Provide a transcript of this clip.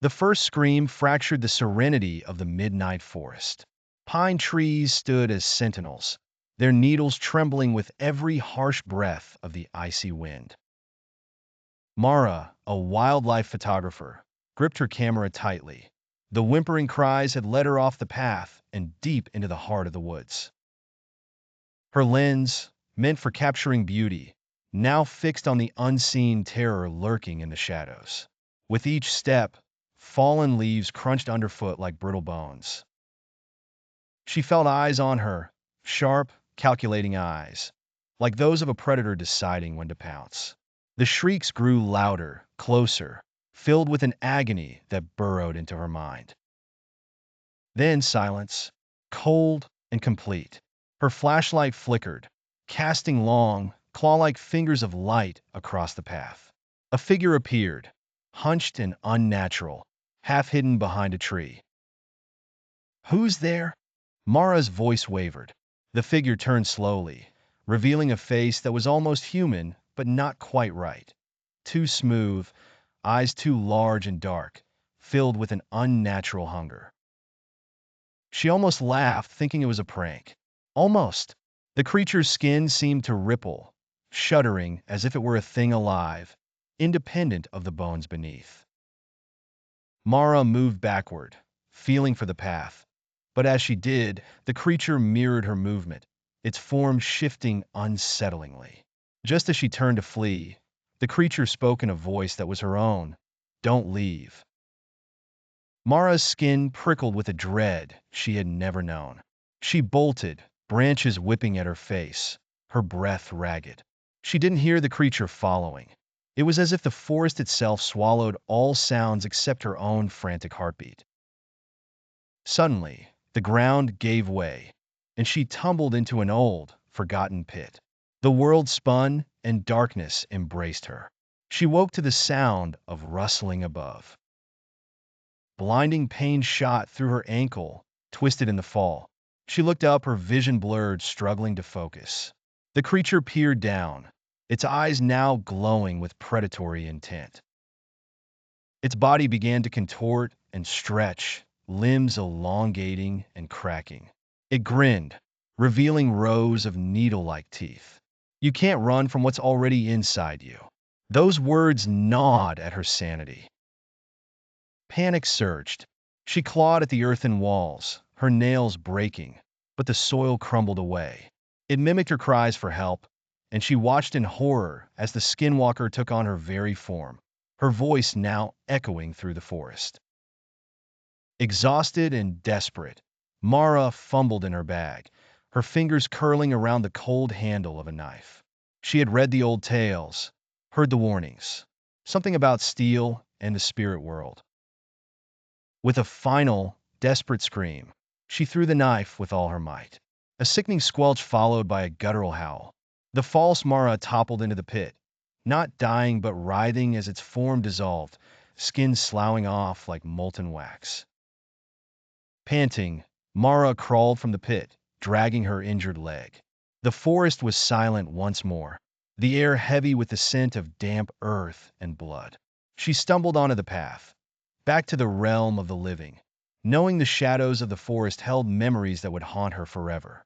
The first scream fractured the serenity of the midnight forest. Pine trees stood as sentinels, their needles trembling with every harsh breath of the icy wind. Mara, a wildlife photographer, gripped her camera tightly. The whimpering cries had led her off the path and deep into the heart of the woods. Her lens, meant for capturing beauty, now fixed on the unseen terror lurking in the shadows. With each step, fallen leaves crunched underfoot like brittle bones. She felt eyes on her, sharp, calculating eyes, like those of a predator deciding when to pounce. The shrieks grew louder, closer, filled with an agony that burrowed into her mind. Then silence, cold and complete. Her flashlight flickered, casting long, claw-like fingers of light across the path. A figure appeared, hunched and unnatural, half hidden behind a tree. "Who's there?" Mara's voice wavered. The figure turned slowly, revealing a face that was almost human, but not quite right. Too smooth, eyes too large and dark, filled with an unnatural hunger. She almost laughed, thinking it was a prank. Almost. The creature's skin seemed to ripple, shuddering as if it were a thing alive, independent of the bones beneath. Mara moved backward, feeling for the path. But as she did, the creature mirrored her movement, its form shifting unsettlingly. Just as she turned to flee, the creature spoke in a voice that was her own. "Don't leave." Mara's skin prickled with a dread she had never known. She bolted, branches whipping at her face, her breath ragged. She didn't hear the creature following. It was as if the forest itself swallowed all sounds except her own frantic heartbeat. Suddenly, the ground gave way, and she tumbled into an old, forgotten pit. The world spun, and darkness embraced her. She woke to the sound of rustling above. Blinding pain shot through her ankle, twisted in the fall. She looked up, her vision blurred, struggling to focus. The creature peered down, its eyes now glowing with predatory intent. Its body began to contort and stretch, limbs elongating and cracking. It grinned, revealing rows of needle-like teeth. "You can't run from what's already inside you." Those words gnawed at her sanity. Panic surged. She clawed at the earthen walls, her nails breaking, but the soil crumbled away. It mimicked her cries for help, and she watched in horror as the Skinwalker took on her very form, her voice now echoing through the forest. Exhausted and desperate, Mara fumbled in her bag, her fingers curling around the cold handle of a knife. She had read the old tales, heard the warnings, something about steel and the spirit world. With a final, desperate scream, she threw the knife with all her might. A sickening squelch followed by a guttural howl. The false Mara toppled into the pit, not dying but writhing as its form dissolved, skin sloughing off like molten wax. Panting, Mara crawled from the pit, dragging her injured leg. The forest was silent once more, the air heavy with the scent of damp earth and blood. She stumbled onto the path, back to the realm of the living, knowing the shadows of the forest held memories that would haunt her forever.